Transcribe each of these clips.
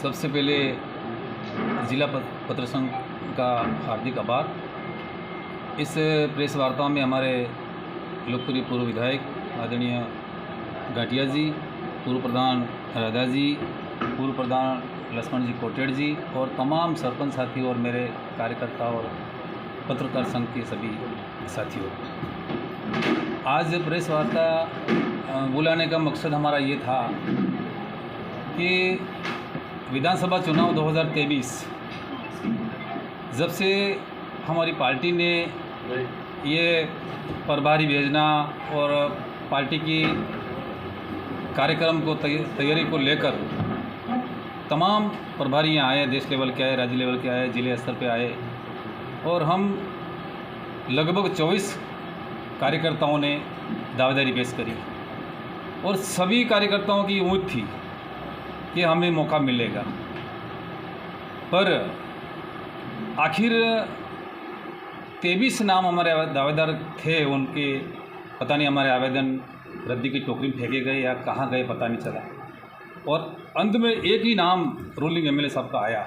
सबसे पहले जिला पत्र संघ का हार्दिक आभार। इस प्रेस वार्ता में हमारे लोकप्रिय पूर्व विधायक आदरणीय घाटिया जी, पूर्व प्रधान राधा जी, पूर्व प्रधान लक्ष्मण जी कोटेड़ जी और तमाम सरपंच साथी और मेरे कार्यकर्ता और पत्रकार संघ के सभी साथियों, आज प्रेस वार्ता बुलाने का मकसद हमारा ये था कि विधानसभा चुनाव 2023 जब से हमारी पार्टी ने ये प्रभारी भेजना और पार्टी की कार्यक्रम को तैयारी को लेकर तमाम प्रभारी यहाँ आए, देश लेवल के आए, राज्य लेवल के आए, जिले स्तर पे आए और हम लगभग 24 कार्यकर्ताओं ने दावेदारी पेश करी और सभी कार्यकर्ताओं की उम्मीद थी कि हमें मौका मिलेगा। पर आखिर 23 नाम हमारे दावेदार थे, उनके पता नहीं हमारे आवेदन रद्दी की टोकरी में फेंके गए या कहाँ गए पता नहीं चला और अंत में एक ही नाम रूलिंग एमएलए साहब का आया।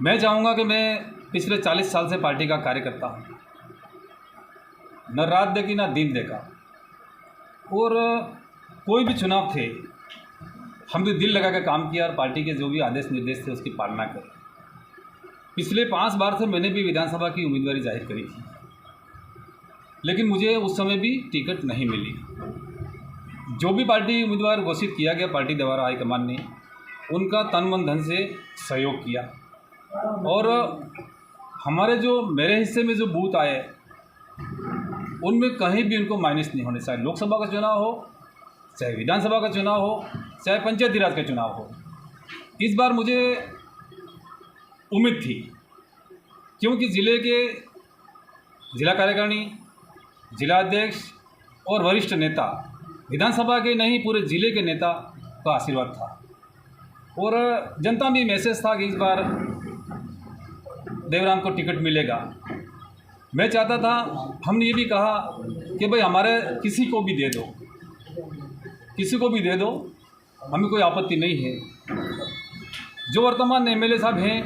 मैं चाहूँगा कि मैं पिछले 40 साल से पार्टी का कार्यकर्ता हूँ, न रात देखी न दिन देखा और कोई भी चुनाव थे हमने दिल लगा कर काम किया और पार्टी के जो भी आदेश निर्देश थे उसकी पालना करी। पिछले 5 बार से मैंने भी विधानसभा की उम्मीदवारी जाहिर करी थी, लेकिन मुझे उस समय भी टिकट नहीं मिली। जो भी पार्टी उम्मीदवार घोषित किया गया पार्टी द्वारा हाईकमान ने उनका तन मन धन से सहयोग किया और हमारे जो मेरे हिस्से में जो बूथ आए उनमें कहीं भी उनको माइनस नहीं होने, चाहे लोकसभा का चुनाव हो, चाहे विधानसभा का चुनाव हो, चाहे पंचायती राज का चुनाव हो। इस बार मुझे उम्मीद थी क्योंकि ज़िले के जिला कार्यकारिणी, जिला अध्यक्ष और वरिष्ठ नेता, विधानसभा के नहीं पूरे ज़िले के नेता का आशीर्वाद था और जनता में मैसेज था कि इस बार देवराम को टिकट मिलेगा। मैं चाहता था, हमने ये भी कहा कि भाई हमारे किसी को भी दे दो, किसी को भी दे दो, हमें कोई आपत्ति नहीं है। जो वर्तमान एमएलए साहब हैं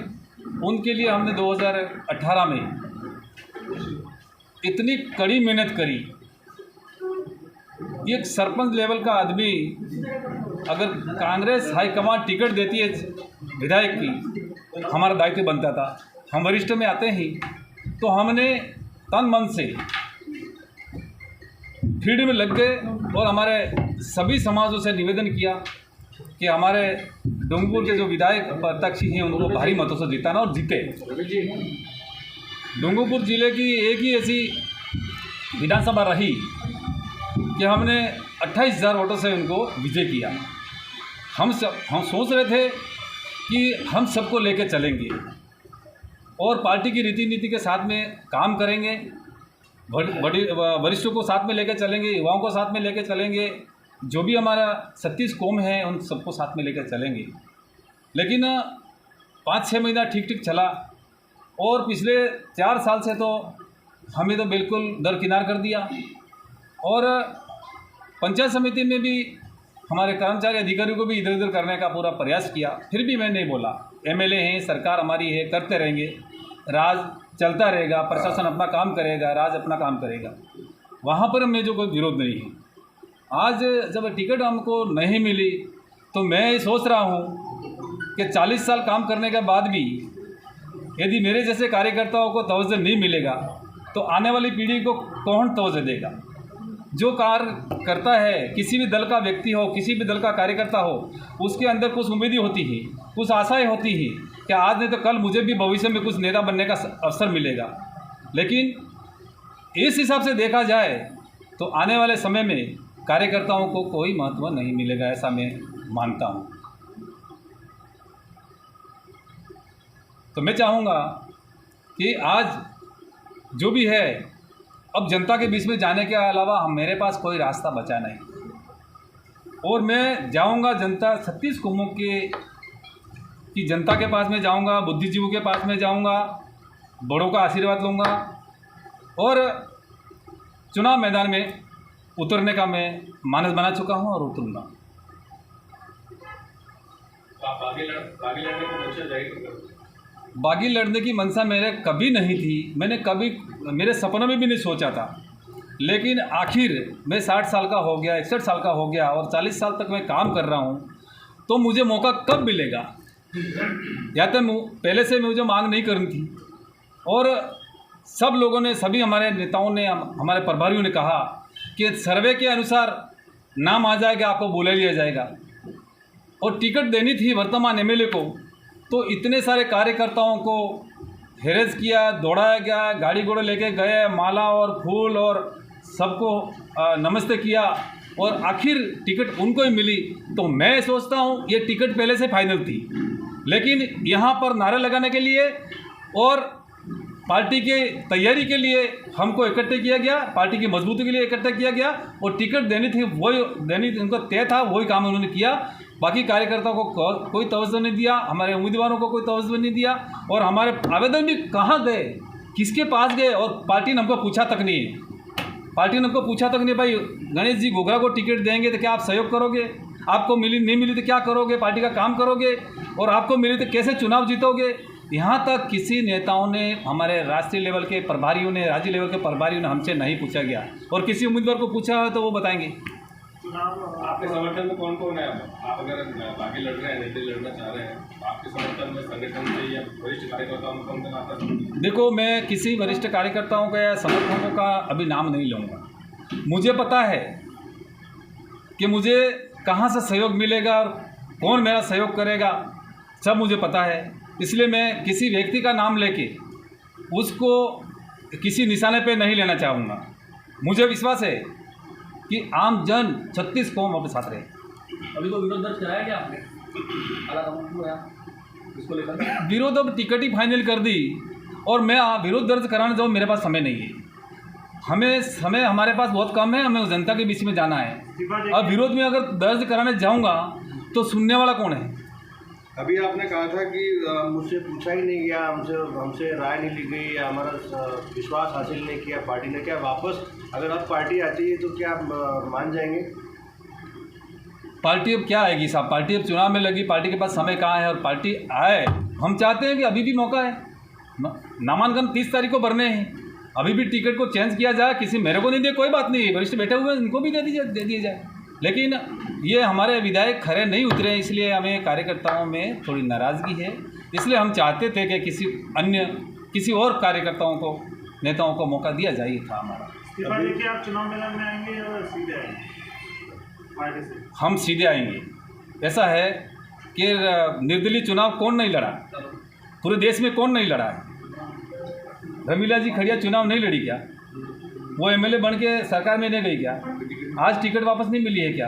उनके लिए हमने 2018 में इतनी कड़ी मेहनत करी। एक सरपंच लेवल का आदमी अगर कांग्रेस हाईकमान टिकट देती है विधायक की, हमारा दायित्व बनता था। हम वरिष्ठ में आते ही तो हमने तन मन से फील्ड में लग गए और हमारे सभी समाजों से निवेदन किया कि हमारे डूंगरपुर के जो विधायक प्रत्याशी हैं उनको भारी मतों से जिताना और जीते। डूंगरपुर जिले की एक ही ऐसी विधानसभा रही कि हमने 28,000 वोटों से उनको विजय किया। हम सोच रहे थे कि हम सबको लेके चलेंगे और पार्टी की रीति नीति के साथ में काम करेंगे, वरिष्ठों को साथ में लेकर चलेंगे, युवाओं को साथ में लेकर चलेंगे, जो भी हमारा 36 कौम है उन सबको साथ में लेकर चलेंगे। लेकिन 5-6 महीना ठीक ठीक चला और पिछले 4 साल से तो हमें तो बिल्कुल दरकिनार कर दिया और पंचायत समिति में भी हमारे कर्मचारी अधिकारियों को भी इधर उधर करने का पूरा प्रयास किया। फिर भी मैं नहीं बोला, एमएलए हैं, सरकार हमारी है, करते रहेंगे, राज चलता रहेगा, प्रशासन अपना काम करेगा, राज अपना काम करेगा। वहाँ पर मुझे कोई विरोध नहीं है। आज जब टिकट हमको नहीं मिली तो मैं सोच रहा हूँ कि 40 साल काम करने के बाद भी यदि मेरे जैसे कार्यकर्ताओं को तवज्जो नहीं मिलेगा तो आने वाली पीढ़ी को कौन तवज्जो देगा। जो कार्य करता है, किसी भी दल का व्यक्ति हो, किसी भी दल का कार्यकर्ता हो, उसके अंदर कुछ उम्मीदें होती है, कुछ आशाएं होती है कि आज नहीं तो कल मुझे भी भविष्य में कुछ नेता बनने का अवसर मिलेगा। लेकिन इस हिसाब से देखा जाए तो आने वाले समय में कार्यकर्ताओं को कोई महत्व नहीं मिलेगा, ऐसा मैं मानता हूँ। तो मैं चाहूँगा कि आज जो भी है, अब जनता के बीच में जाने के अलावा मेरे पास कोई रास्ता बचा नहीं और मैं जाऊंगा जनता 36 कौमों की जनता के पास में जाऊंगा, बुद्धिजीवियों के पास में जाऊंगा, बड़ों का आशीर्वाद लूँगा और चुनाव मैदान में उतरने का मैं मानस बना चुका हूं और उतरूंगा। आप आगे लड़ने की मंशा जाहिर कर? बागी लड़ने की मंशा मेरे कभी नहीं थी, मैंने कभी मेरे सपनों में भी नहीं सोचा था। लेकिन आखिर मैं 60 साल का हो गया, 61 साल का हो गया और 40 साल तक मैं काम कर रहा हूँ, तो मुझे मौका कब मिलेगा? या तो पहले से मुझे मांग नहीं करनी थी। और सब लोगों ने, सभी हमारे नेताओं ने, हमारे प्रभारियों ने कहा कि सर्वे के अनुसार नाम आ जाएगा, आपको बुला लिया जाएगा। और टिकट देनी थी वर्तमान एमएलए को, तो इतने सारे कार्यकर्ताओं को हेरेस किया, दौड़ाया गया, गाड़ी घोड़े लेके गए, माला और फूल और सबको नमस्ते किया और आखिर टिकट उनको ही मिली। तो मैं सोचता हूँ ये टिकट पहले से फाइनल थी, लेकिन यहाँ पर नारे लगाने के लिए और पार्टी के तैयारी के लिए हमको इकट्ठे किया गया, पार्टी की मजबूती के लिए इकट्ठा किया गया और टिकट देनी थी, वही देनी थी, उनका तय था, वही काम उन्होंने किया। बाकी कार्यकर्ताओं को कोई तवज्जो नहीं दिया, हमारे उम्मीदवारों को कोई तवज्जो नहीं दिया और हमारे आवेदन भी कहाँ गए, किसके पास गए, और पार्टी ने हमको पूछा तक नहीं है। पार्टी ने हमको पूछा तक नहीं, भाई गणेश जी घोघरा को टिकट देंगे तो क्या आप सहयोग करोगे? आपको मिली नहीं मिली तो क्या करोगे? पार्टी का काम करोगे? और आपको मिली तो कैसे चुनाव जीतोगे? यहाँ तक किसी नेताओं ने, हमारे राष्ट्रीय लेवल के प्रभारियों ने, राज्य लेवल के प्रभारियों ने हमसे नहीं पूछा गया। और किसी उम्मीदवार को पूछा है तो वो बताएंगे। आपके समर्थन में कौन कौन है? आप अगर बागी लड़ रहे हैं, नेता लड़ना चाह रहे हैं, आपके समर्थन में संगठन से या वरिष्ठ कार्यकर्ताओं में कौन कौन आता है? देखो, मैं किसी वरिष्ठ कार्यकर्ताओं का या समर्थकों का अभी नाम नहीं लूँगा। मुझे पता है कि मुझे कहाँ से सहयोग मिलेगा और कौन मेरा सहयोग करेगा, सब मुझे पता है। इसलिए मैं किसी व्यक्ति का नाम लेके उसको किसी निशाने पे नहीं लेना चाहूँगा। मुझे विश्वास है कि आम जन 36 कौम अपने साथ रहे। अभी तो विरोध दर्ज कराया क्या आपने? इसको लेकर विरोध अब टिकट ही फाइनल कर दी और मैं विरोध दर्ज कराने जाऊँ, मेरे पास समय नहीं है। हमें समय हमारे पास बहुत कम है, हमें जनता के बीच में जाना है। अब विरोध में अगर दर्ज कराने जाऊँगा तो सुनने वाला कौन है? अभी आपने कहा था कि मुझसे पूछा ही नहीं गया, हमसे राय नहीं ली गई या हमारा विश्वास हासिल नहीं किया पार्टी ने। क्या वापस अगर अब पार्टी आती है तो क्या आप मान जाएंगे? पार्टी अब क्या आएगी साहब? पार्टी अब चुनाव में लगी, पार्टी के पास समय कहाँ है और पार्टी आए। हम चाहते हैं कि अभी भी मौका है, नामांकन 30 तारीख को भरने हैं, अभी भी टिकट को चेंज किया जाए। किसी मेरे को नहीं दे, कोई बात नहीं, वरिष्ठ बैठे हुए हैं, इनको भी दे दिया जाए। लेकिन ये हमारे विधायक खरे नहीं उतरे, इसलिए हमें कार्यकर्ताओं में थोड़ी नाराज़गी है। इसलिए हम चाहते थे कि किसी और कार्यकर्ताओं को, नेताओं को मौका दिया जाए था हमारा। इस्तीफा लेके आप चुनाव मैदान में आएंगे या सीधे आएंगे पार्टी से? हम सीधे आएंगे। ऐसा है कि निर्दलीय चुनाव कौन नहीं लड़ा? पूरे देश में कौन नहीं लड़ा है? रमीला जी खड़िया चुनाव नहीं लड़ी क्या? वो एमएलए बन के सरकार में नहीं गई क्या? आज टिकट वापस नहीं मिली है क्या?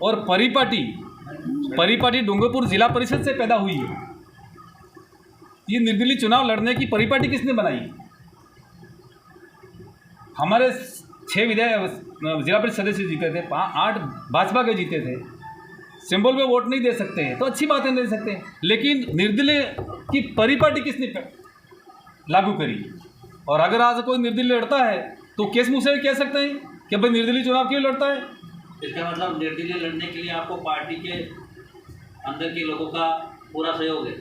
और परिपाटी डूंगरपुर जिला परिषद से पैदा हुई है। ये निर्दलीय चुनाव लड़ने की परिपाटी किसने बनाई? हमारे 6 विधायक जिला परिषद सदस्य जीते थे, 8 भाजपा के जीते थे। सिंबल पे वोट नहीं दे सकते हैं तो अच्छी बात है, नहीं दे सकते, लेकिन निर्दलीय की परिपाटी किसने लागू करी? और अगर आज कोई निर्दलीय लड़ता है तो केस मुझसे भी कह सकते हैं कि भाई निर्दलीय चुनाव क्यों लड़ता है। इसका मतलब निर्दलीय लड़ने के लिए आपको पार्टी के अंदर के लोगों का पूरा सहयोग है?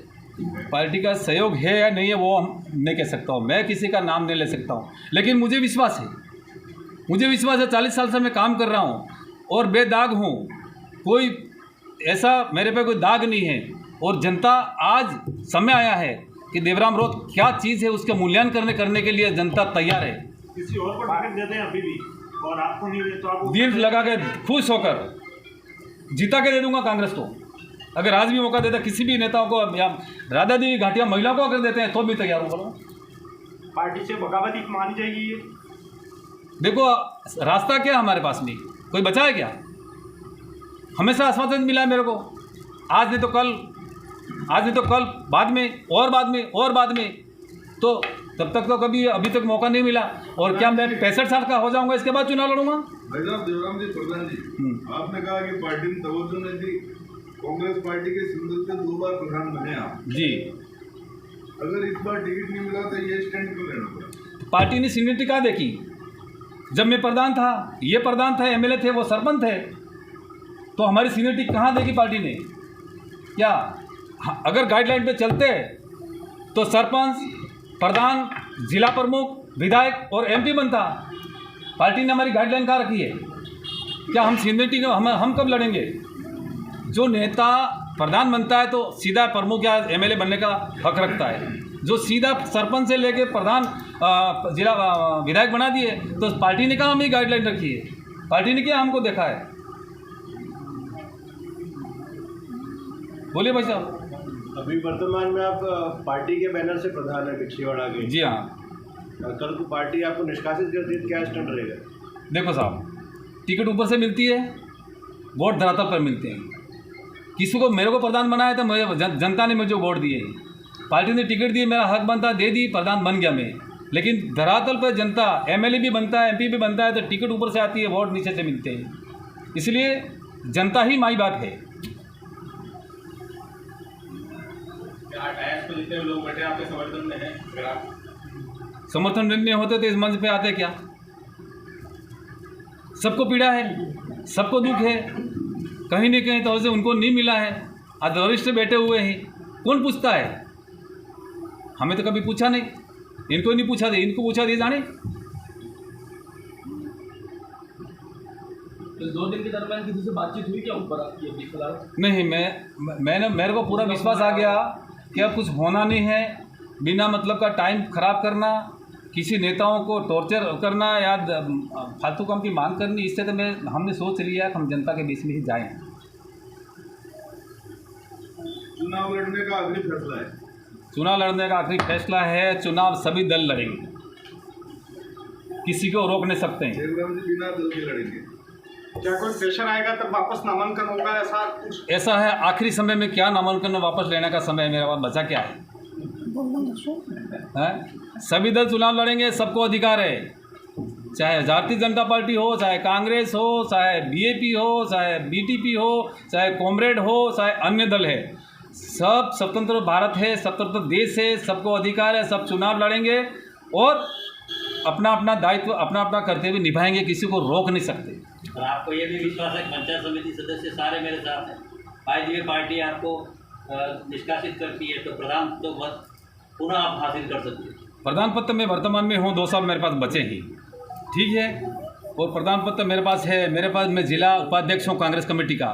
पार्टी का सहयोग है या नहीं है वो हम नहीं कह सकता हूँ, मैं किसी का नाम नहीं ले सकता हूँ, लेकिन मुझे विश्वास है, 40 साल से मैं काम कर रहा हूँ और बेदाग हूँ, कोई ऐसा मेरे पे कोई दाग नहीं है। और जनता, आज समय आया है कि देवराम रौत क्या चीज़ है, उसका मूल्यांकन करने के लिए जनता तैयार है। किसी और को टिकट देते हैं अभी भी और आपको नहीं दे तो आप दिल लगा के खुश होकर जीता के दे दूंगा कांग्रेस को। अगर आज भी मौका देता किसी भी नेताओं को, या राधा देवी घाटिया महिला को अगर देते हैं तो भी तैयार हूँ। बोलो, पार्टी से बगावत मानी जाएगी ये? देखो रास्ता क्या हमारे पास में, कोई बचा है क्या? हमेशा आश्वासन मिला है मेरे को, आज नहीं तो कल, बाद में और बाद में और बाद में, तो तब तक तो कभी अभी तक मौका नहीं मिला। और क्या मैं 65 साल का हो जाऊंगा इसके बाद चुनाव लड़ूंगा? भाई साहब, देवराम जी, प्रधान जी, आपने कहा कि पार्टी ने तवज्जो नहीं दी। कांग्रेस पार्टी के सिंबल से 2 बार प्रधान बने आप जी। अगर इस बार टिकट नहीं मिला तो ये स्टैंड क्यों लेना पड़ा? पार्टी ने सीनियरिटी कहाँ देखी? जब मैं प्रधान था, ये प्रधान था, एमएलए थे, वो सरपंच थे, तो हमारी सीनियरिटी कहाँ देखी पार्टी ने? क्या अगर गाइडलाइन पे चलते तो सरपंच, प्रधान, जिला प्रमुख, विधायक और एमपी बनता। पार्टी ने हमारी गाइडलाइन कहाँ रखी है? क्या हम सीनियरिटी हम कब लड़ेंगे? जो नेता प्रधान बनता है तो सीधा प्रमुख या एमएलए बनने का हक रखता है। जो सीधा सरपंच से लेके प्रधान जिला विधायक बना दिए तो पार्टी ने कहाँ हमें गाइडलाइन रखी है? पार्टी ने क्या हमको देखा है? बोलिए भाई साहब। अभी वर्तमान में आप पार्टी के बैनर से प्रधान है बिछीवाड़ा के। जी हाँ। कल को पार्टी आपको निष्कासित कर दी तो क्या स्टैंड रहेगा? देखो साहब, टिकट ऊपर से मिलती है, वोट धरातल पर मिलते हैं। किसी को मेरे को प्रधान बनाया तो मुझे जनता ने मुझे वोट दिए, पार्टी ने टिकट दी, मेरा हक बनता दे दी, प्रधान बन गया मैं। लेकिन धरातल पर जनता एमएलए भी बनता है, एमपी भी बनता है तो टिकट ऊपर से आती है, वोट नीचे से मिलते हैं। इसलिए जनता ही माई बाप है। डायस पर जितने लोग बैठे आपके समर्थन में हैं, अगर आप समर्थन नहीं होते तो इस मंच पे आते क्या? सबको पीड़ा है, सबको दुख है, कहीं न कहीं तो से उनको नहीं मिला है। आज वरिष्ठ बैठे हुए हैं, कौन पूछता है? हमें तो कभी पूछा नहीं, इनको नहीं पूछा दे, इनको पूछा दिए जाने। तो 2 दिन के दरमियान किसी से बातचीत हुई क्या ऊपर आपकी अपनी खिलाफ? नहीं, मैंने मेरे को पूरा विश्वास आ गया कि अब कुछ होना नहीं है। बिना मतलब का टाइम खराब करना, किसी नेताओं को टॉर्चर करना या फालतू काम की मांग करनी, इससे तो हमने सोच लिया कि हम जनता के बीच में ही जाएं। चुनाव लड़ने का आखिरी फैसला है। चुनाव लड़ने का आखिरी फैसला है। चुनाव सभी दल लड़ेंगे, किसी को रोक नहीं सकते हैं। देवराम जी बिना दल के लड़ेंगे। क्या कोई प्रेशर आएगा तब वापस नामांकन होगा, ऐसा कुछ? ऐसा है, आखिरी समय में क्या नामांकन वापस लेने का समय है? मेरे पास बचा क्या है? सभी दल चुनाव लड़ेंगे, सबको अधिकार है। चाहे भारतीय जनता पार्टी हो, चाहे कांग्रेस हो, चाहे बीएपी हो, चाहे बीटीपी हो, चाहे कॉमरेड हो, चाहे अन्य दल है, सब स्वतंत्र भारत है, स्वतंत्र देश है, सबको अधिकार है, सब चुनाव लड़ेंगे और अपना अपना दायित्व, अपना अपना कर्तव्य निभाएंगे, किसी को रोक नहीं सकते। और आपको ये भी विश्वास है कि पंचायत समिति सदस्य सारे मेरे साथ हैं? आज ये पार्टी आपको निष्कासित करती है तो प्रधान तो बस पुनः आप हासिल कर सकते हैं। प्रधान पद तो मैं वर्तमान में हूँ, 2 साल मेरे पास बचे ही, ठीक है। और प्रधान पद तो मेरे पास है। मेरे पास, मैं जिला उपाध्यक्ष हूँ कांग्रेस कमेटी का,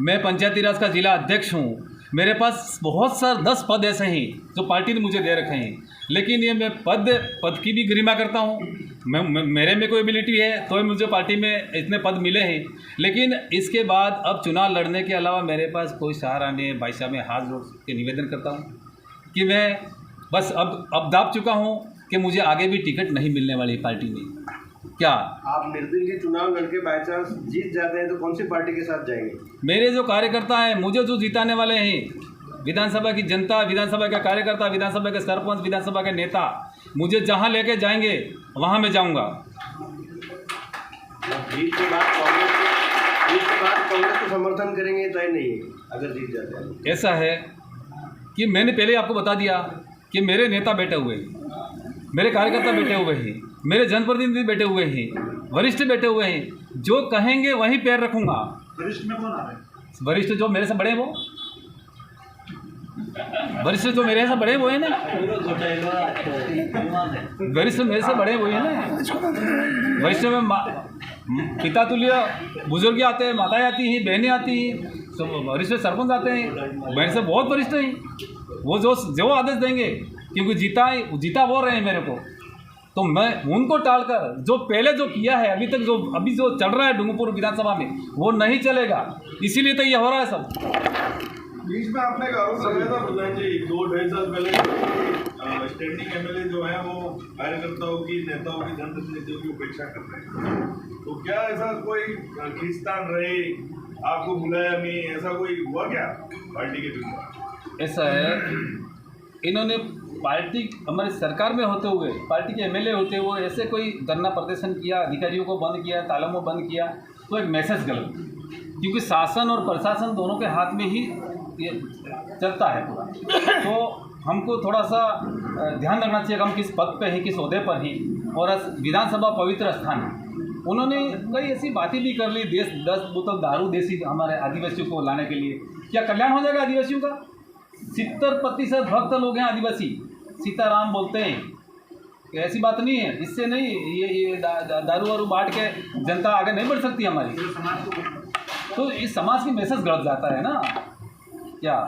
मैं पंचायती राज का जिला अध्यक्ष हूँ। मेरे पास बहुत सारे 10 पद ऐसे हैं जो पार्टी ने मुझे दे रखे हैं। लेकिन ये मैं पद की भी गरिमा करता हूँ। मेरे में कोई एबिलिटी है तो मुझे पार्टी में इतने पद मिले हैं। लेकिन इसके बाद अब चुनाव लड़ने के अलावा मेरे पास कोई सहारा नहीं है। भाई साहब, मैं हाथ जोड़ के निवेदन करता हूँ कि मैं बस अब दाब चुका हूँ कि मुझे आगे भी टिकट नहीं मिलने वाली पार्टी में। क्या आप निर्दलीय चुनाव लड़के बाई चांस जीत जाते हैं तो कौन सी पार्टी के साथ जाएंगे? मेरे जो कार्यकर्ता हैं, मुझे जो जिताने वाले हैं, विधानसभा की जनता, विधानसभा के कार्यकर्ता, विधानसभा के सरपंच, विधानसभा के नेता, मुझे जहां लेके जाएंगे वहां मैं जाऊंगा। जीत के बाद कांग्रेस को समर्थन करेंगे तय नहीं है अगर जीत जाते हैं। ऐसा है कि मैंने पहले आपको बता दिया कि मेरे नेता बैठे हुए हैं, मेरे कार्यकर्ता बैठे हुए हैं, मेरे जनप्रतिनिधि बैठे हुए हैं, वरिष्ठ बैठे हुए हैं। जो कहेंगे वहीं पैर रखूंगा। वरिष्ठ में कौन आ रहे हैं? वरिष्ठ जो मेरे से बड़े वो वरिष्ठ जो मेरे से बड़े वो है ना, वरिष्ठ मेरे से बड़े वो है ना। वरिष्ठ में पिता तुल्य बुजुर्ग आते हैं, माताएं आती हैं, बहनें आती हैं, तो वरिष्ठ सरपंच आते हैं, मेरे से बहुत वरिष्ठ हैं। वो जो आदेश देंगे, क्योंकि जीता वो रहे हैं मेरे को, तो मैं उनको टालकर जो पहले जो किया है, अभी जो चल रहा है डूंगरपुर विधानसभा में, वो नहीं चलेगा। इसीलिए तो ये हो रहा है सब। बीच में आपने एक आरोप लगाया था प्रधान जी, 2-2.5 साल पहले स्टैंडिंग एमएलए जो है वो कार्यकर्ताओं की, नेताओं की, जनप्रतिनिधियों की उपेक्षा कर रहे हैं। तो क्या ऐसा कोई खींचतान रहे, आपको बुलाया नहीं, ऐसा कोई हुआ क्या पार्टी के बीच? ऐसा है, इन्होंने पार्टी हमारी सरकार में होते हुए, पार्टी के एमएलए होते हुए ऐसे कोई धरना प्रदर्शन किया, अधिकारियों को बंद किया, तालाबों बंद किया, तो एक मैसेज गलत। क्योंकि शासन और प्रशासन दोनों के हाथ में ही ये चलता है पूरा, तो हमको थोड़ा सा ध्यान रखना चाहिए कि हम किस पद पे हैं, किस ओहदे पर हैं। और विधानसभा पवित्र स्थान है, उन्होंने कई ऐसी बातें भी कर ली, 10 बोतल दारू देसी हमारे आदिवासियों को लाने के लिए। क्या कल्याण हो जाएगा आदिवासियों का? 70% भक्त लोग हैं आदिवासी, सीताराम बोलते हैं। ऐसी बात नहीं है, इससे नहीं ये दारू वारू बांट के जनता आगे नहीं बढ़ सकती हमारी। तो इस समाज की मैसेज गलत जाता है ना क्या?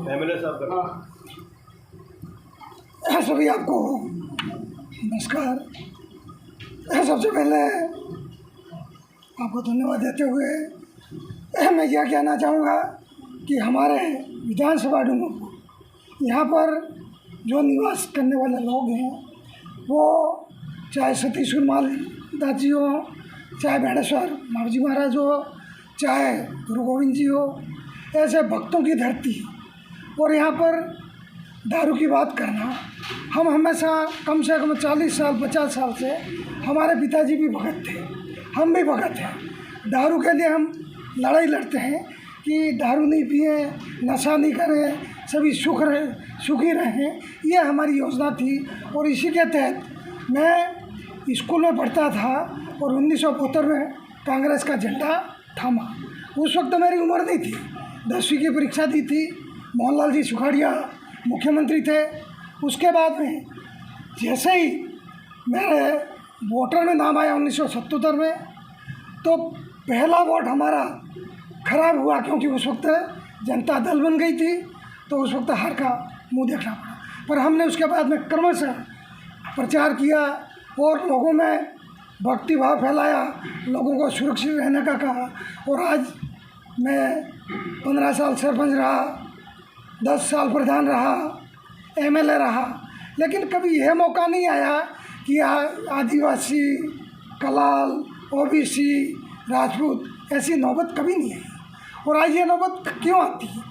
एमएलए साहब सभी आपको नमस्कार। सबसे पहले आपको धन्यवाद देते हुए मैं यह कहना चाहूँगा कि हमारे विधानसभा डूंगरपुर यहाँ पर जो निवास करने वाले लोग हैं, वो चाहे सतीश कुमार दास जी हो, चाहे भेड़ेश्वर मावजी महाराज हो, चाहे गुरु गोविंद जी हो, ऐसे भक्तों की धरती। और यहाँ पर दारू की बात करना, हम हमेशा कम से कम 40 साल 50 साल से हमारे पिताजी भी भगत थे, हम भी भगत हैं। दारू के लिए हम लड़ाई लड़ते हैं कि दारू नहीं पिए, नशा नहीं करें, सभी सुखी रहें। ये हमारी योजना थी और इसी के तहत मैं स्कूल में पढ़ता था और 1972 में कांग्रेस का झंडा थामा। उस वक्त मेरी उम्र नहीं थी, 10वीं की परीक्षा दी थी। मोहनलाल जी सुखाड़िया मुख्यमंत्री थे। उसके बाद में जैसे ही मेरे वोटर में नाम आया 1977 में, तो पहला वोट हमारा खराब हुआ, क्योंकि उस वक्त जनता दल बन गई थी, तो उस वक्त हार का मुंह देखना पड़ा। पर हमने उसके बाद में क्रमशः प्रचार किया और लोगों में भक्ति भाव फैलाया, लोगों को सुरक्षित रहने का कहा। और आज मैं 15 साल सरपंच रहा, 10 साल प्रधान रहा, एमएलए रहा, लेकिन कभी यह मौका नहीं आया कि आदिवासी, कलाल, ओबीसी, राजपूत ऐसी नौबत कभी नहीं आई। और आज ये नौबत क्यों आती है?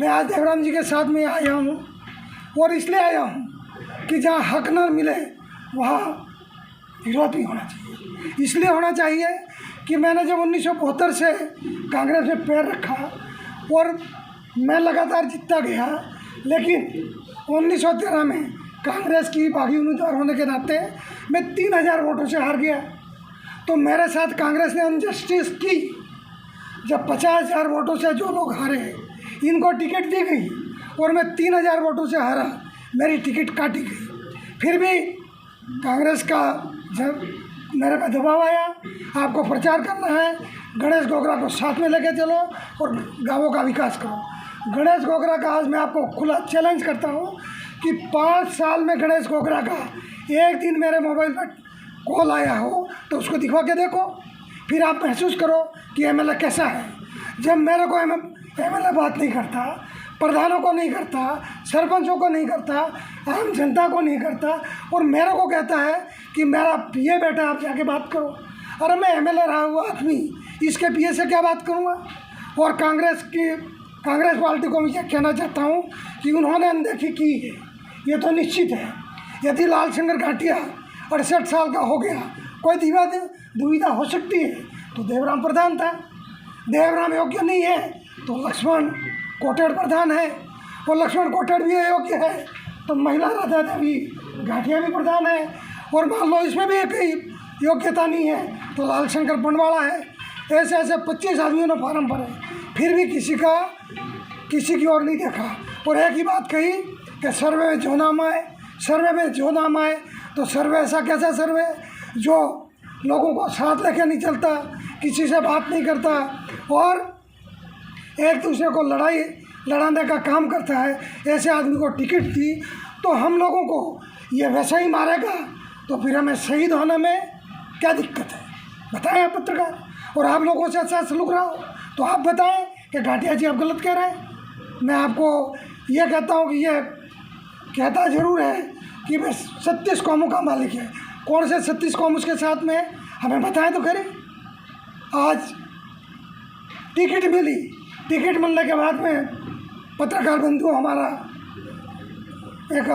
मैं आज देवराम जी के साथ में आया हूँ और इसलिए आया हूँ कि जहाँ हक न मिले वहाँ विरोध भी होना चाहिए। इसलिए होना चाहिए कि मैंने जब 1972 से कांग्रेस में पैर रखा और मैं लगातार जीतता गया, लेकिन 1913 में कांग्रेस की बागी उम्मीदवार होने के नाते मैं 3000 वोटों से हार गया। तो मेरे साथ कांग्रेस ने अनजस्टिस की। जब 50,000 वोटों से जो लोग हारे, इनको टिकट दी गई और मैं 3000 वोटों से हारा, मेरी टिकट काटी गई। फिर भी कांग्रेस का जब मेरे पे दबाव आया, आपको प्रचार करना है, गणेश गोगरा को साथ में लेके चलो और गाँवों का विकास करो। गणेश गोगरा का आज मैं आपको खुला चैलेंज करता हूँ कि 5 साल में गणेश गोगरा का एक दिन मेरे मोबाइल पर कॉल आया हो तो उसको दिखवा के देखो, फिर आप महसूस करो कि एमएलए कैसा है। जब मेरे को एमएलए बात नहीं करता, प्रधानों को नहीं करता, सरपंचों को नहीं करता, आम जनता को नहीं करता और मेरे को कहता है कि मेरा पीए बेटा आप जाके बात करो। अरे मैं एमएलए रहा हुआ आदमी, इसके पीए से क्या बात करूँगा? और कांग्रेस पार्टी को मैं ये कहना चाहता हूँ कि उन्होंने अनदेखी की है, ये तो निश्चित है। यदि लाल शंकर घाटिया 68 साल का हो गया, कोई दुविधा हो सकती है, तो देवराम प्रधान था। देवराम योग्य नहीं है तो लक्ष्मण कोटेड़ प्रधान है, और लक्ष्मण कोटेड़ भी अयोग्य है तो महिला राधा देवी घाटिया भी प्रधान है। और मान लो इसमें भी एक योग्यता नहीं है तो लाल शंकर बनवाड़ा है। ऐसे ऐसे 25 आदमियों ने फार्म भरे, फिर भी किसी की ओर नहीं देखा। और एक ही बात कही कि सर्वे में जो नाम आए, सर्वे में जो नाम आए। तो सर्वे ऐसा कैसा सर्वे जो लोगों को साथ लेके नहीं चलता, किसी से बात नहीं करता और एक दूसरे को लड़ाने का काम करता है। ऐसे आदमी को टिकट दी तो हम लोगों को ये वैसा ही मारेगा, तो फिर हमें शहीद होने में क्या दिक्कत है? बताएं आप पत्रकार, और आप लोगों से अच्छा सलूक रहा हो तो आप बताएं कि घाटिया जी आप गलत कह रहे हैं। मैं आपको ये कहता हूँ कि ये कहता ज़रूर है कि मैं 36 कौमों का मालिक है। कौन से 36 कौम उसके साथ में है, हमें बताएं तो करें। आज टिकट मिली, टिकट मिलने के बाद में पत्रकार बंधु हमारा एक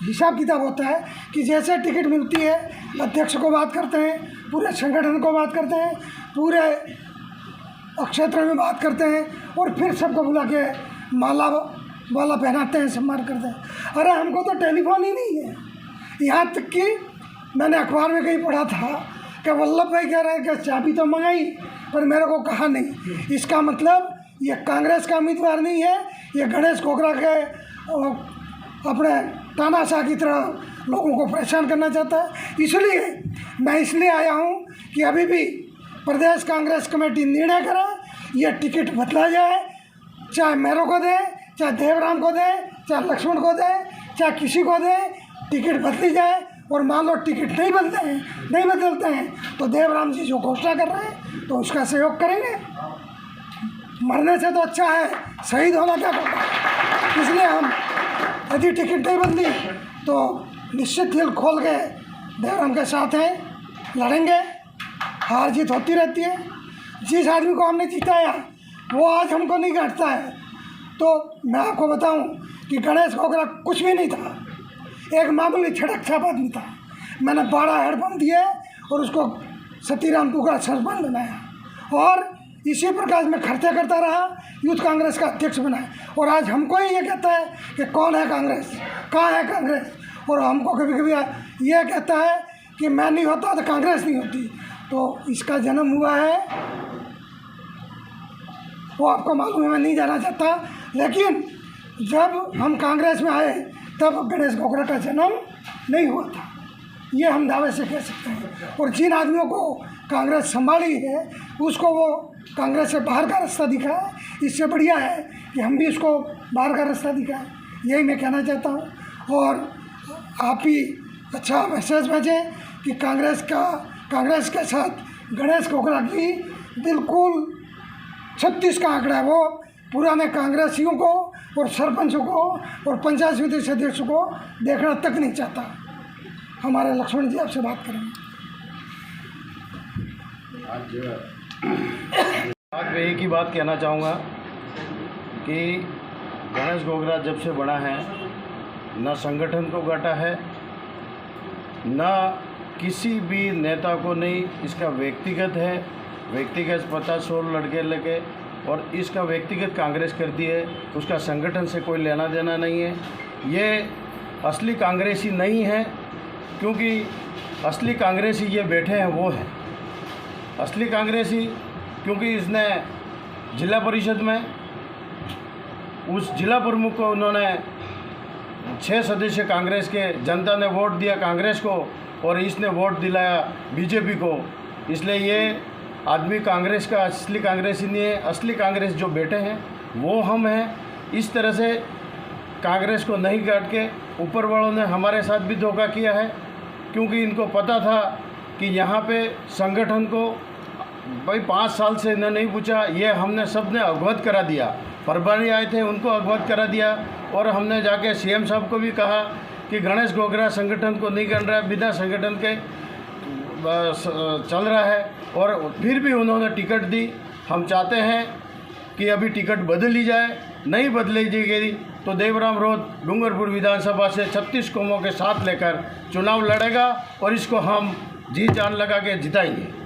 हिसाब किताब होता है कि जैसे टिकट मिलती है अध्यक्ष को बात करते हैं, पूरे संगठन को बात करते हैं, पूरे क्षेत्र में बात करते हैं और फिर सबको बुला के माला पहनाते हैं, सम्मान करते हैं। अरे हमको तो टेलीफोन ही नहीं है, यहाँ तक कि मैंने अखबार में कहीं पढ़ा था कि वल्लभ भाई कह रहे हैं कि चाबी तो मंगाई पर मेरे को कहा नहीं। इसका मतलब ये कांग्रेस का उम्मीदवार नहीं है, ये गणेश गोगरा के अपने तानाशाह की तरह लोगों को परेशान करना चाहता है। इसलिए मैं आया हूँ कि अभी भी प्रदेश कांग्रेस कमेटी निर्णय करे, ये टिकट बदला जाए, चाहे मेरे को दे, चाहे देवराम को दे, चाहे लक्ष्मण को दे, चाहे किसी को दे, टिकट बदली जाए। और मान लो टिकट नहीं बदलते हैं तो देवराम जी जो घोषणा कर रहे हैं तो उसका सहयोग करेंगे। मरने से तो अच्छा है शहीद होना क्या करता है। इसलिए हम यदि टिकट नहीं बदली तो निश्चित दिल खोल के देवराम के साथ हैं, लड़ेंगे। हार जीत होती रहती है। जिस आदमी को हमने जिताया वो आज हमको नहीं काटता है। तो मैं आपको बताऊं कि गणेश गोगरा कुछ भी नहीं था, एक मामूली छड़क छाप आदमी था। मैंने 12 हेडपम्प दिए और उसको सतीराम टुकड़ा सरपंच बनाया और इसी प्रकार मैं खर्चा करता रहा, यूथ कांग्रेस का अध्यक्ष बनाया। और आज हमको ही ये कहता है कि कौन है कांग्रेस, कहाँ है कांग्रेस। और हमको कभी कभी ये कहता है कि मैं नहीं होता तो कांग्रेस नहीं होती। तो इसका जन्म हुआ है वो आपको मालूम है, मैं नहीं जाना चाहता। लेकिन जब हम कांग्रेस में आए तब गणेश गोगरा का जन्म नहीं हुआ था, ये हम दावे से कह सकते हैं। और जिन आदमियों को कांग्रेस संभाली है उसको वो कांग्रेस से बाहर का रास्ता दिखा है। इससे बढ़िया है कि हम भी उसको बाहर का रास्ता दिखाएं, यही मैं कहना चाहता हूँ। और आप ही अच्छा मैसेज भेजें कि कांग्रेस के साथ गणेश गोगरा की बिल्कुल 36 का आंकड़ा है। वो पुराने कांग्रेसियों को और सरपंचों को और पंचायत समिति सदस्यों को देखना तक नहीं चाहता। हमारे लक्ष्मण जी आपसे बात करेंगे। आज मैं एक ही बात कहना चाहूँगा कि गणेश गोगरा जब से बना है न संगठन को काटा है, न किसी भी नेता को नहीं। इसका व्यक्तिगत है, व्यक्तिगत 50-100 लड़के लेके और इसका व्यक्तिगत कांग्रेस करती है, उसका संगठन से कोई लेना देना नहीं है। ये असली कांग्रेसी नहीं है, क्योंकि असली कांग्रेसी ये बैठे हैं वो है असली कांग्रेसी। क्योंकि इसने जिला परिषद में उस जिला प्रमुख को उन्होंने 6 सदस्य कांग्रेस के, जनता ने वोट दिया कांग्रेस को और इसने वोट दिलाया बीजेपी को। इसलिए ये आदमी कांग्रेस का असली कांग्रेसी नहीं है। असली कांग्रेस जो बैठे हैं वो हम हैं। इस तरह से कांग्रेस को नहीं काट के ऊपर वालों ने हमारे साथ भी धोखा किया है, क्योंकि इनको पता था कि यहाँ पे संगठन को भाई 5 साल से इन्हें नहीं पूछा। ये हमने सबने अवगत करा दिया, प्रभारी आए थे उनको अवगत करा दिया और हमने जाके सीएम साहब को भी कहा कि गणेश गोगरा संगठन को नहीं कर रहा है, बिना संगठन के चल रहा है। और फिर भी उन्होंने टिकट दी। हम चाहते हैं कि अभी टिकट बदल ली जाए, नहीं बदली गई तो देवराम रोध डूंगरपुर विधानसभा से 36 कौमों के साथ लेकर चुनाव लड़ेगा और इसको हम जी जान लगा के जिताएंगे।